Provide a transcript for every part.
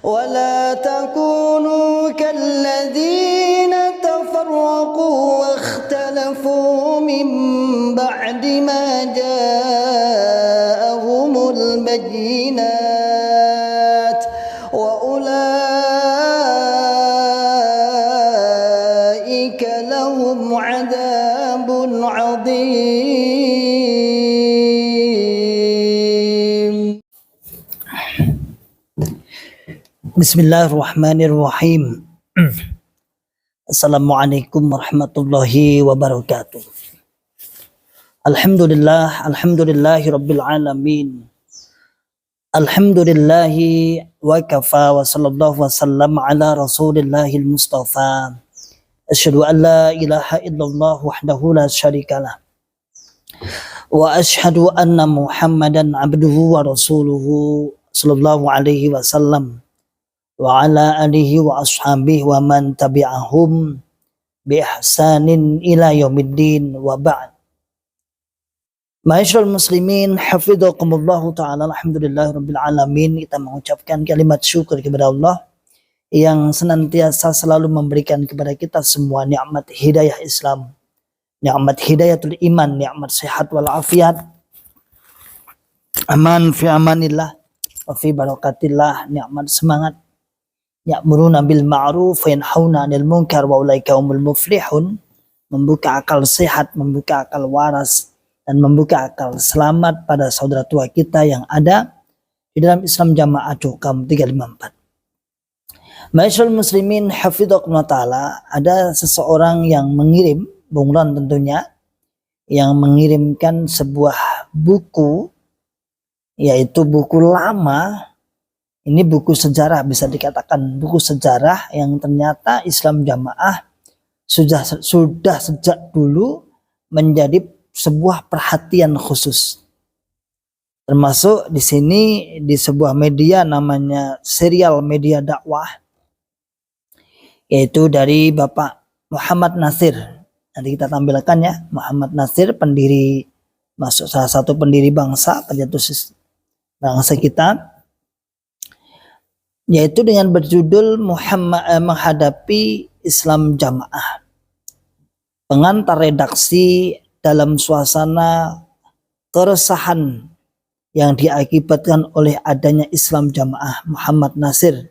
ولا تكونوا كالذين تفرقوا واختلفوا من بعد ما جاءهم البينات وأولئك لهم عذاب عظيم. Bismillahirrahmanirrahim. Assalamualaikum warahmatullahi wabarakatuh. Alhamdulillahi rabbil alamin. Alhamdulillahi wa kafa wa sallallahu wa sallam ala rasulillahil mustafa. Asyhadu an la ilaha illallah wahdahu la syarikalah. Wa asyhadu anna Muhammadan abduhu wa rasuluhu sallallahu alaihi wasallam. Wa ala alihi wa ashabihi wa man tabi'ahum bi ihsanin ila yaumiddin wa ba'd. Ma'asyiral muslimin, hafidhakumullahu ta'ala, alhamdulillahirabbil alamin. Kita mengucapkan kalimat syukur kepada Allah yang senantiasa selalu memberikan kepada kita semua nikmat hidayah Islam, nikmat hidayatul iman, nikmat sehat wal afiat, aman fi amanillah wa fi barakatillah, nikmat semangat, ya'muruna bil ma'ruf wa yanhauna 'anil munkar wa ulaika humul muflihun, membuka akal sehat, membuka akal waras, dan membuka akal selamat pada saudara tua kita yang ada di dalam Islam Jamaah Jokam 354. Ma'asyiral muslimin, hafidhakumullah ta'ala, ada seseorang yang mengirim, Bung Ron tentunya, yang mengirimkan sebuah buku, yaitu buku lama. Ini buku sejarah, bisa dikatakan buku sejarah yang ternyata Islam Jamaah sudah sejak dulu menjadi sebuah perhatian khusus. Termasuk di sini di sebuah media namanya Serial Media Dakwah, yaitu dari Bapak Muhammad Nasir. Nanti kita tampilkan ya, Muhammad Nasir, pendiri, masuk salah satu pendiri bangsa, pencetus bangsa kita, yaitu dengan berjudul Menghadapi Islam Jamaah. Pengantar redaksi dalam suasana keresahan yang diakibatkan oleh adanya Islam Jamaah, Muhammad Nasir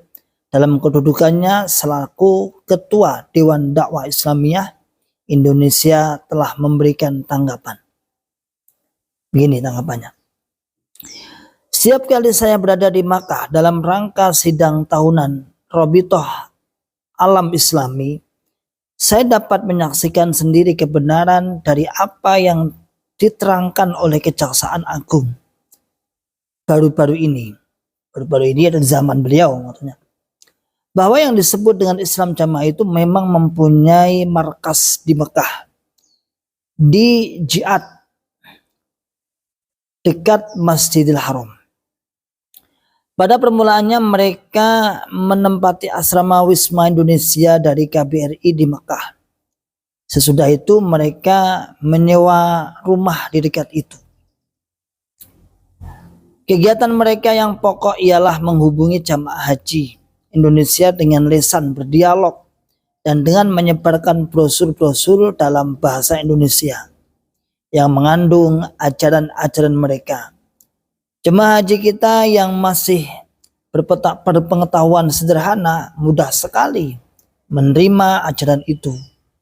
dalam kedudukannya selaku Ketua Dewan Dakwah Islamiyah Indonesia telah memberikan tanggapan. Begini tanggapannya. Setiap kali saya berada di Makkah dalam rangka sidang tahunan Rabithah Alam Islami, saya dapat menyaksikan sendiri kebenaran dari apa yang diterangkan oleh Kejaksaan Agung baru-baru ini ada di zaman beliau, maksudnya, bahwa yang disebut dengan Islam Jamaah itu memang mempunyai markas di Mekah, di Jihad, dekat Masjidil Haram. Pada permulaannya mereka menempati asrama Wisma Indonesia dari KBRI di Mekah. Sesudah itu mereka menyewa rumah di dekat itu. Kegiatan mereka yang pokok ialah menghubungi jamaah haji Indonesia dengan lisan berdialog dan dengan menyebarkan brosur-brosur dalam bahasa Indonesia yang mengandung ajaran-ajaran mereka. Jemaah haji kita yang masih berpengetahuan sederhana mudah sekali menerima ajaran itu,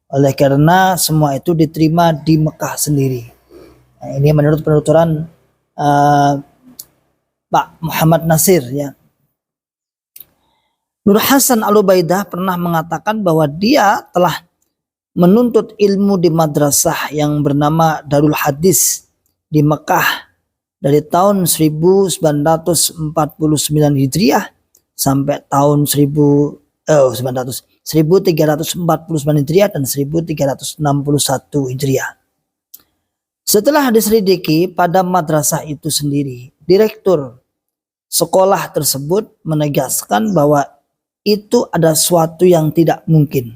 oleh karena semua itu diterima di Mekah sendiri. Nah, ini menurut penuturan Pak Muhammad Nasir ya. Nur Hasan Al-Ubaidah pernah mengatakan bahwa dia telah menuntut ilmu di madrasah yang bernama Darul Hadis di Mekah dari tahun 1949 Hijriah sampai tahun 1349 Hijriah dan 1361 Hijriah. Setelah diselidiki pada madrasah itu sendiri, direktur sekolah tersebut menegaskan bahwa itu ada suatu yang tidak mungkin.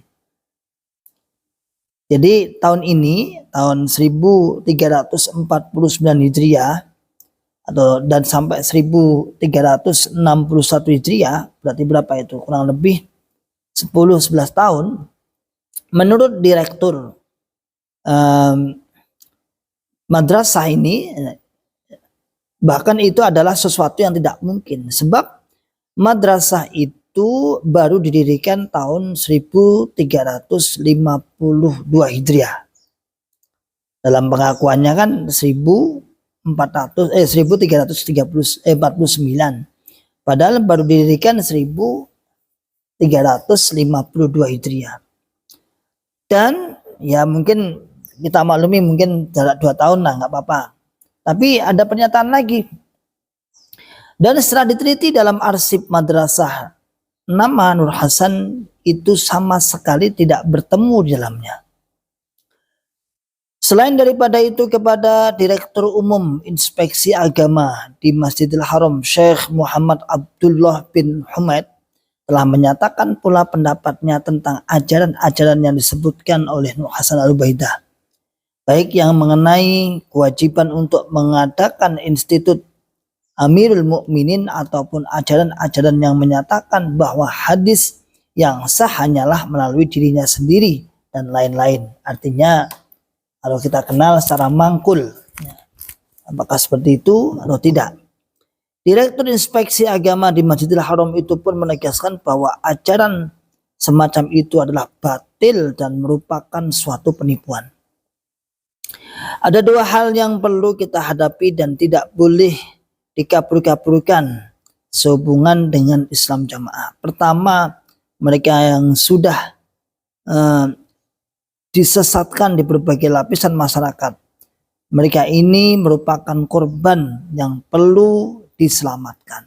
Jadi tahun ini, tahun 1349 Hijriah, dan sampai 1361 Hijriah, berarti berapa itu? Kurang lebih 10-11 tahun. Menurut direktur madrasah ini, bahkan itu adalah sesuatu yang tidak mungkin, sebab madrasah itu baru didirikan tahun 1352 Hijriah. Dalam pengakuannya kan 1349. Padahal baru didirikan 1352 Hijriah. Dan ya mungkin kita maklumi mungkin jarak 2 tahun lah, nggak apa-apa. Tapi ada pernyataan lagi. Dan setelah diteliti dalam arsip madrasah, nama Nur Hasan itu sama sekali tidak bertemu di dalamnya. Selain daripada itu, kepada Direktur Umum Inspeksi Agama di Masjidil Haram, Syekh Muhammad Abdullah bin Humaid, telah menyatakan pula pendapatnya tentang ajaran-ajaran yang disebutkan oleh Nur Hasan Al-Ubaidah, baik yang mengenai kewajiban untuk mengadakan institut Amirul Mukminin ataupun ajaran-ajaran yang menyatakan bahwa hadis yang sah hanyalah melalui dirinya sendiri dan lain-lain. Artinya kalau kita kenal secara mangkul, apakah seperti itu atau tidak. Direktur Inspeksi Agama di Masjidil Haram itu pun menegaskan bahwa ajaran semacam itu adalah batil dan merupakan suatu penipuan. Ada 2 hal yang perlu kita hadapi dan tidak boleh dikabur-kaburkan sehubungan dengan Islam Jamaah. Pertama, mereka yang sudah disesatkan di berbagai lapisan masyarakat. Mereka ini merupakan korban yang perlu diselamatkan.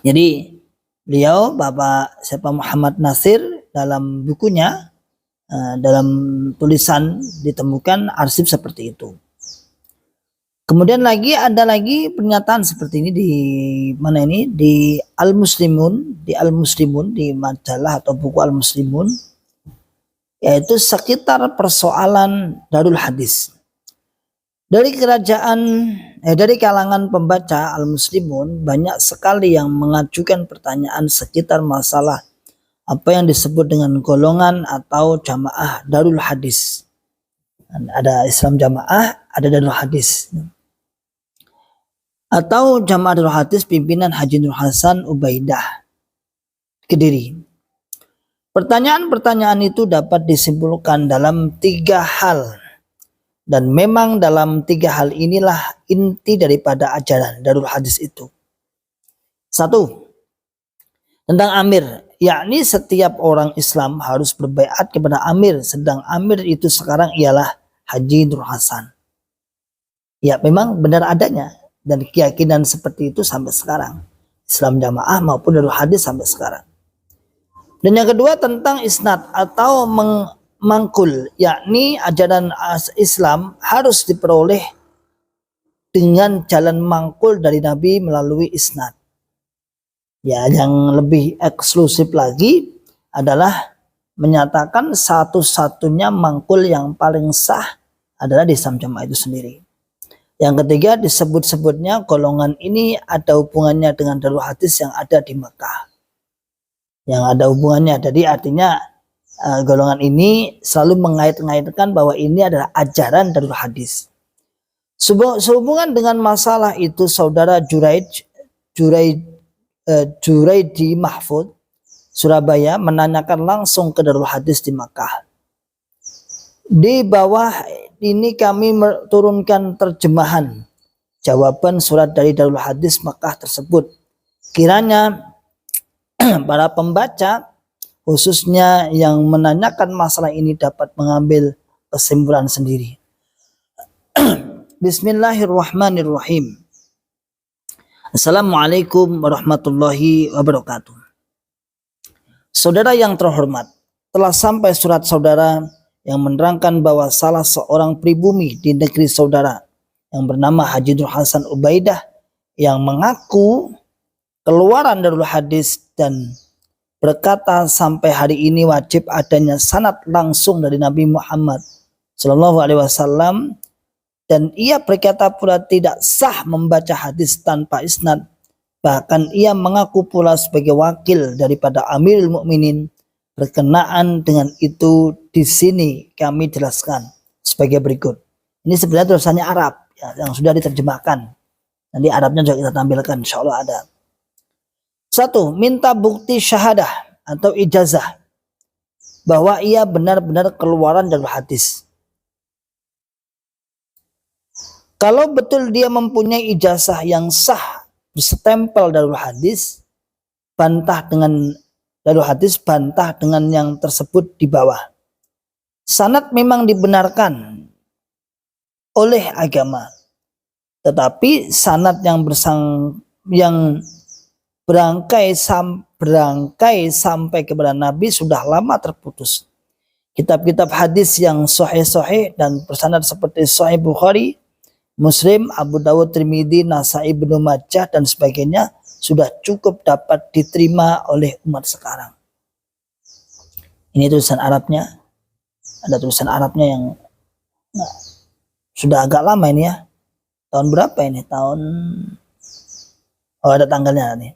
Jadi beliau, Bapak Muhammad Nasir, dalam bukunya, dalam tulisan ditemukan arsip seperti itu. Kemudian ada lagi pernyataan seperti ini di mana ini, di Al-Muslimun, di majalah atau buku Al-Muslimun, yaitu sekitar persoalan Darul Hadis. Dari kalangan pembaca Al-Muslimun banyak sekali yang mengajukan pertanyaan sekitar masalah apa yang disebut dengan golongan atau jamaah Darul Hadis. Ada Islam Jamaah, ada Darul Hadis. Atau Jamaah Darul Hadis pimpinan Haji Nur Hasan Ubaidah, Kediri. Pertanyaan-pertanyaan itu dapat disimpulkan dalam 3 hal. Dan memang dalam 3 hal inilah inti daripada ajaran Darul Hadis itu. 1. Tentang Amir, yakni setiap orang Islam harus berbaiat kepada Amir, sedang Amir itu sekarang ialah Haji Nur Hasan. Ya, memang benar adanya. Dan keyakinan seperti itu sampai sekarang. Islam Jamaah maupun Darul Hadis sampai sekarang. Dan yang kedua tentang isnad atau mangkul, yakni ajaran Islam harus diperoleh dengan jalan mangkul dari Nabi melalui isnad. Ya, yang lebih eksklusif lagi adalah menyatakan satu-satunya mangkul yang paling sah adalah di Islam Jamaah itu sendiri. Yang ketiga, disebut-sebutnya golongan ini ada hubungannya dengan Darul Hadis yang ada di Mekah. Yang ada hubungannya, jadi artinya golongan ini selalu mengait-ngaitkan bahwa ini adalah ajaran Darul Hadis. Sehubungan dengan masalah itu, saudara Juraidi Mahfud Surabaya menanyakan langsung ke Darul Hadis di Makkah. Di bawah ini kami turunkan terjemahan jawaban surat dari Darul Hadis Makkah tersebut. Kiranya para pembaca, khususnya yang menanyakan masalah ini, dapat mengambil kesimpulan sendiri. Bismillahirrahmanirrahim. Assalamualaikum warahmatullahi wabarakatuh. Saudara yang terhormat, telah sampai surat saudara yang menerangkan bahwa salah seorang pribumi di negeri saudara yang bernama Haji Nur Hasan Ubaidah yang mengaku keluaran Darul Hadis dan berkata sampai hari ini wajib adanya sanad langsung dari Nabi Muhammad SAW Dan ia berkata pula tidak sah membaca hadis tanpa isnad. Bahkan ia mengaku pula sebagai wakil daripada Amirul Mukminin. Berkenaan dengan itu di sini kami jelaskan sebagai berikut. Ini sebenarnya tulisannya Arab ya, yang sudah diterjemahkan. Nanti Arabnya juga kita tampilkan, insya Allah ada. 1. Minta bukti syahadah atau ijazah bahwa ia benar-benar keluaran dari hadis. Kalau betul dia mempunyai ijazah yang sah berstempel darul hadis, bantah dengan yang tersebut di bawah. Sanad memang dibenarkan oleh agama, tetapi sanad yang berangkai sampai kepada Nabi sudah lama terputus. Kitab-kitab hadis yang sahih dan bersanad seperti Sahih Bukhari, Muslim, Abu Dawud, Tirmidzi, Nasai, Ibnu Majah dan sebagainya sudah cukup dapat diterima oleh umat sekarang. Ini tulisan Arabnya. Ada tulisan Arabnya yang sudah agak lama ini ya. Tahun berapa ini? Ada tanggalnya nih.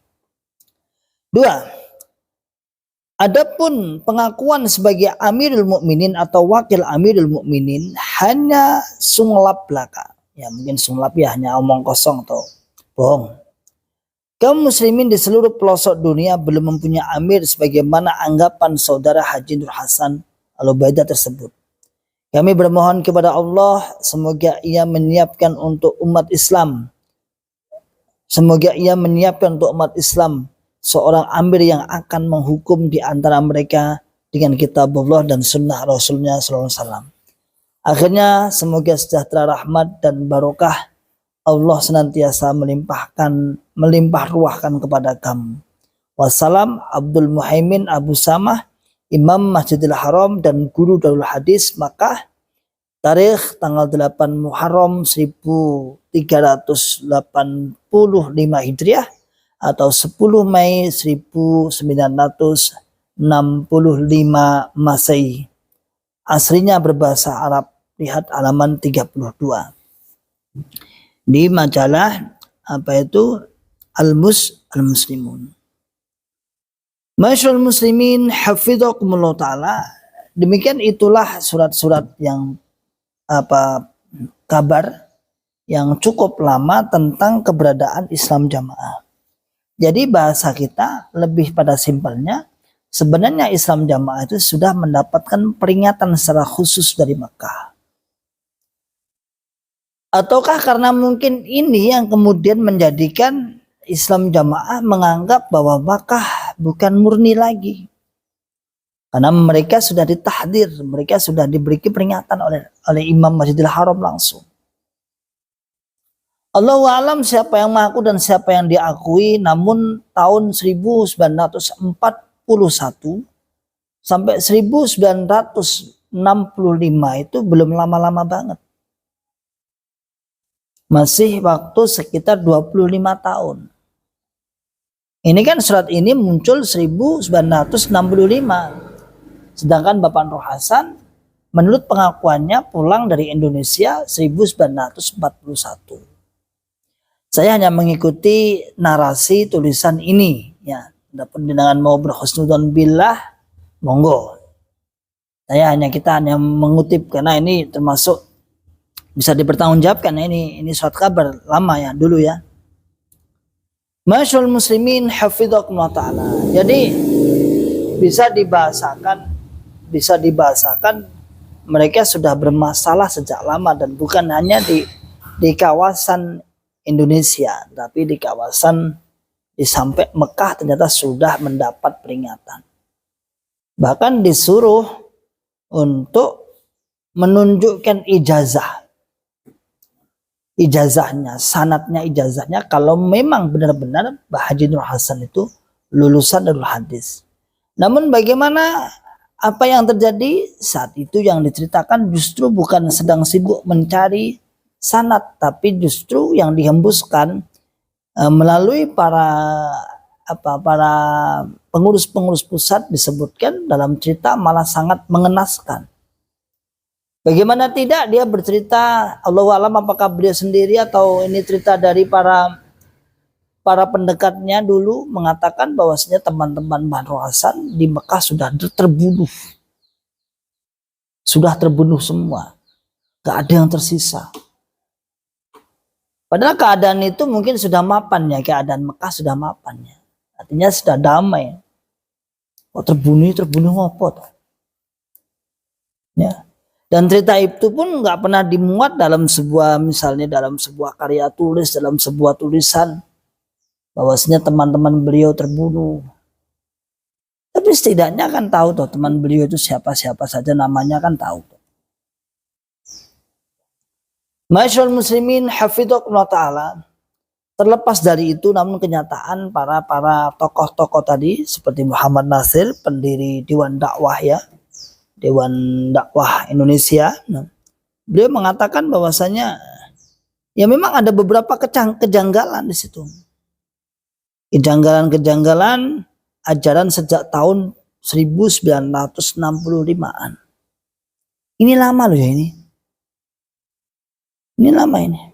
2. Adapun pengakuan sebagai Amirul Mukminin atau wakil Amirul Mukminin hanya sunglap belaka. Ya mungkin sunglap ya, hanya omong kosong atau bohong. Kaum muslimin di seluruh pelosok dunia belum mempunyai amir sebagaimana anggapan saudara Haji Nur Hasan Al-Ubaidah tersebut. Kami bermohon kepada Allah semoga ia menyiapkan untuk umat Islam seorang amir yang akan menghukum di antara mereka dengan kitab Allah dan sunnah Rasulnya SAW. Akhirnya semoga sejahtera, rahmat dan barokah Allah senantiasa melimpah ruahkan kepada kamu. Wassalam. Abdul Muhaimin Abu Samah, Imam Masjidil Haram dan Guru Darul Hadis Makkah. Tarikh tanggal 8 Muharram 1385 Hijriah atau 10 Mei 1965 Masehi. Aslinya berbahasa Arab. Lihat halaman 32. Di majalah Al-Muslimun. Masyaallah muslimin hafidhakumullah taala. Demikian itulah surat-surat yang kabar yang cukup lama tentang keberadaan Islam Jamaah. Jadi bahasa kita lebih pada simpelnya, sebenarnya Islam Jamaah itu sudah mendapatkan peringatan secara khusus dari Mekah. Ataukah karena mungkin ini yang kemudian menjadikan Islam Jamaah menganggap bahwa Makkah bukan murni lagi. Karena mereka sudah ditahdir, mereka sudah diberi peringatan oleh Imam Masjidil Haram langsung. Allahu a'lam siapa yang mengaku dan siapa yang diakui, namun tahun 1941 sampai 1965 itu belum lama-lama banget. Masih waktu sekitar 25 tahun. Ini kan surat ini muncul 1965. Sedangkan Bapak Nur Hasan menurut pengakuannya pulang dari Indonesia 1941. Saya hanya mengikuti narasi tulisan ini ya. Adapun dengan mau berhusnudzon billah, monggo. Kita hanya mengutip karena ini termasuk bisa dipertanggungjawabkan. Ini surat kabar lama ya dulu ya. Masyaallah muslimin hafidhakumullah taala. Jadi bisa dibahasakan mereka sudah bermasalah sejak lama dan bukan hanya di kawasan Indonesia, tapi di kawasan sampai Mekah ternyata sudah mendapat peringatan. Bahkan disuruh untuk menunjukkan ijazahnya kalau memang benar-benar Haji Nur Hasan itu lulusan Darul Hadis. Namun bagaimana apa yang terjadi saat itu yang diceritakan justru bukan sedang sibuk mencari sanad, tapi justru yang dihembuskan melalui para pengurus-pengurus pusat disebutkan dalam cerita malah sangat mengenaskan. Bagaimana tidak dia bercerita, Allahu alam apakah beliau sendiri atau ini cerita dari para pendekatnya dulu, mengatakan bahwasanya teman-teman Banu Hasan di Mekah sudah terbunuh. Sudah terbunuh semua. Gak ada yang tersisa. Padahal keadaan itu mungkin sudah mapan ya, keadaan Mekah sudah mapan ya. Artinya sudah damai. Kok terbunuh apa tuh? Ya. Dan cerita itu pun nggak pernah dimuat dalam sebuah, misalnya dalam sebuah karya tulis, dalam sebuah tulisan bahwasanya teman-teman beliau terbunuh. Tapi setidaknya kan tahu tuh teman beliau itu siapa saja, namanya kan tahu. Masyaallah muslimin hafidhakumullah ta'ala. Terlepas dari itu, namun kenyataan para tokoh-tokoh tadi seperti Muhammad Nasir, pendiri Dewan Dakwah ya, Dewan Dakwah Indonesia, beliau mengatakan bahwasanya ya memang ada beberapa kejanggalan di situ. Kejanggalan ajaran sejak tahun 1965-an. Ini lama loh ya ini. Ini lama ini.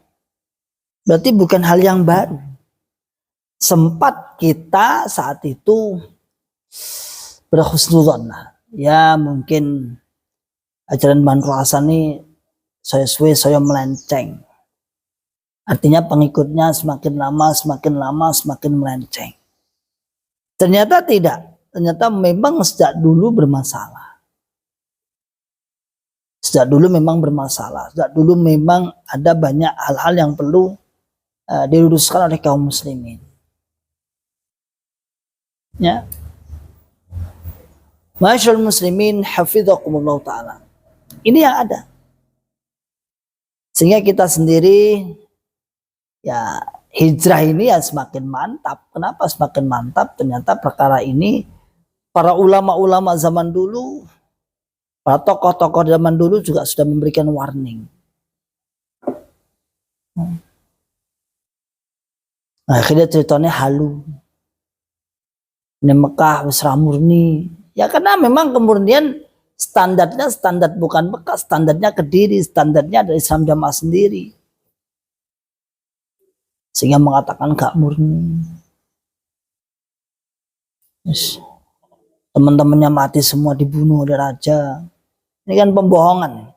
Berarti bukan hal yang baru. Sempat kita saat itu berhusnudzon. Ya mungkin ajaran Banu Hasan ini saya melenceng. Artinya pengikutnya semakin lama semakin melenceng. Ternyata tidak. Ternyata memang sejak dulu bermasalah. Sejak dulu memang bermasalah. Sejak dulu memang ada banyak hal-hal yang perlu diluruskan oleh kaum muslimin. Ya. Masyaallah muslimin hafidhakumullah ta'ala. Ini yang ada. Sehingga kita sendiri ya hijrah ini ya semakin mantap. Kenapa semakin mantap? Ternyata perkara ini para ulama-ulama zaman dulu, para tokoh-tokoh zaman dulu juga sudah memberikan warning. Akhirnya ceritanya halu. Ini Mekah wis murni. Ya karena memang kemurnian standarnya standar bukan Mekah, standarnya Kediri, standarnya dari Islam Jamaah sendiri. Sehingga mengatakan gak murni. Yes. Teman-temannya mati semua, dibunuh oleh raja. Ini kan pembohongan.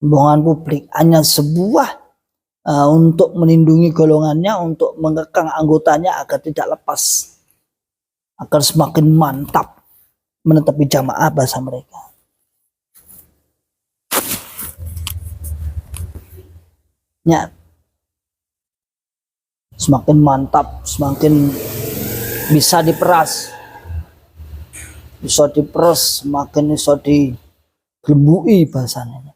Pembohongan publik. Hanya sebuah untuk melindungi golongannya, untuk mengekang anggotanya agar tidak lepas. Agar semakin mantap menetapi jamaah bahasa mereka. Ya. Semakin mantap, semakin bisa diperas. Bisa diperas, semakin bisa digelembui bahasanya.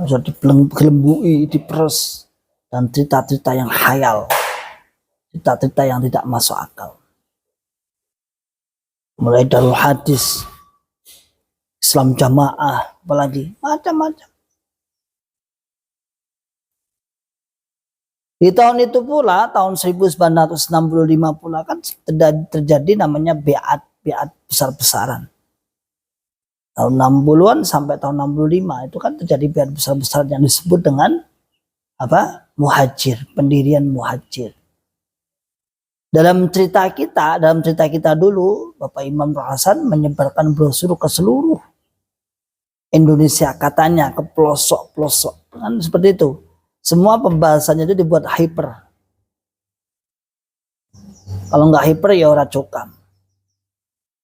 Bisa digelembui, diperas. Dan cerita-cerita yang khayal. Cerita-cerita yang tidak masuk akal. Mulai Darul Hadis, Islam Jamaah, apalagi macam-macam. Di tahun itu pula, tahun 1965 pula kan terjadi namanya beat besar-besaran. Tahun 60-an sampai tahun 65 itu kan terjadi beat besar-besaran yang disebut dengan apa? Muhajir, pendirian Muhajir. Dalam cerita kita dulu, Bapak Imam Hasan menyebarkan brosur ke seluruh Indonesia, katanya ke pelosok-pelosok, kan seperti itu. Semua pembahasannya itu dibuat hyper. Kalau nggak hyper ya ora cokam.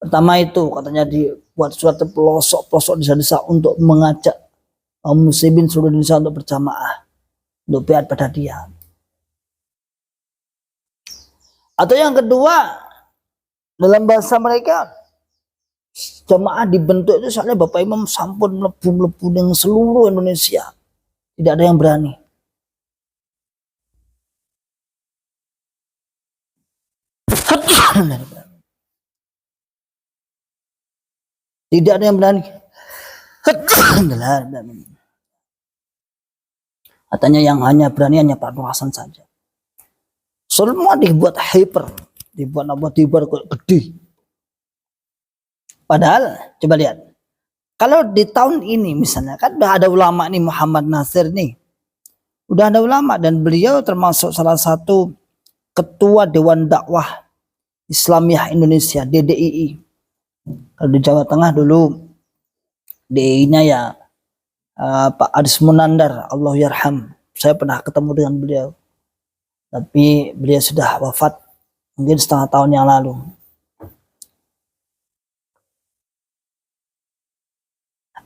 Pertama itu katanya dibuat surat ke pelosok-pelosok desa-desa untuk mengajak kaum muslimin seluruh Indonesia untuk berjamaah, untuk beat pada dia. Atau yang kedua, dalam bahasa mereka, jamaah dibentuk itu soalnya Bapak Imam sampun melebu-melebu dengan seluruh Indonesia. Tidak ada yang berani. Tidak ada yang berani. Katanya yang hanya berani hanya Pak Nur Hasan saja. Semua dibuat hyper, dibuat gede. Padahal coba lihat, Kalau di tahun ini misalnya kan udah ada ulama nih, Muhammad Nasir nih. Udah ada ulama dan beliau termasuk salah satu ketua Dewan Dakwah Islamiyah Indonesia, DDII. Kalau di Jawa Tengah dulu DDII-nya ya Pak Adis Munandar, Allah yarham. Saya pernah ketemu dengan beliau. Tapi beliau sudah wafat mungkin setengah tahun yang lalu.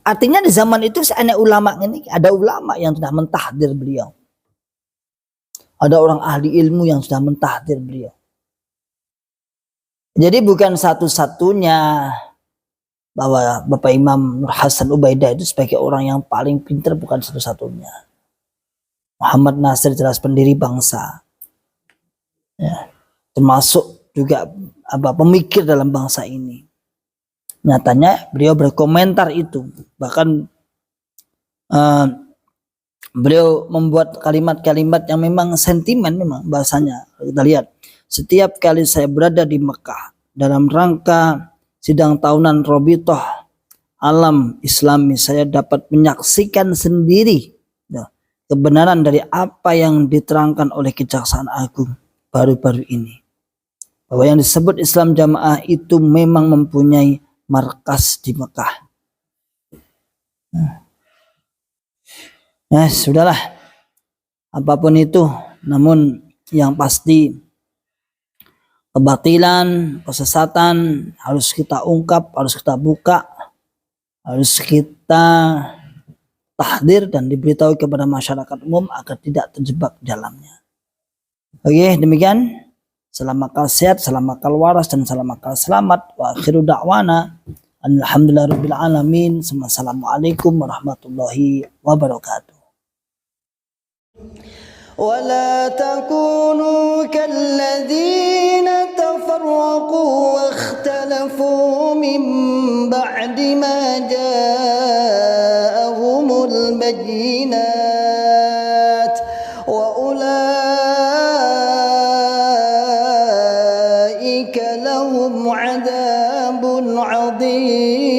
Artinya di zaman itu ada ulama ini, ada ulama yang sudah mentahdir beliau. Ada orang ahli ilmu yang sudah mentahdir beliau. Jadi bukan satu-satunya bahwa Bapak Imam Nur Hasan Ubaidah itu sebagai orang yang paling pintar, bukan satu-satunya. Muhammad Nasir jelas pendiri bangsa. Ya, termasuk juga pemikir dalam bangsa ini. Nyatanya beliau berkomentar itu, bahkan beliau membuat kalimat-kalimat yang memang sentimen, memang bahasanya. Kita lihat, setiap kali saya berada di Mekah dalam rangka sidang tahunan Robitoh Alam Islami, saya dapat menyaksikan sendiri kebenaran dari apa yang diterangkan oleh Kejaksaan Agung baru-baru ini, bahwa yang disebut Islam Jamaah itu memang mempunyai markas di Mekah. Nah, sudahlah, apapun itu, namun yang pasti kebatilan, kesesatan harus kita ungkap, harus kita buka, harus kita tahdir dan diberitahu kepada masyarakat umum agar tidak terjebak dalamnya. Oke, demikian. Salam akal sehat, salam akal waras, dan salam akal selamat. Wa akhiru da'wana alhamdulillahirabbil alamin. Assalamualaikum warahmatullahi wabarakatuh. ولا تكونوا كالذين تفرقوا واختلفوا من بعد ما جاءهم البينات وأولئك لهم عذاب عظيم.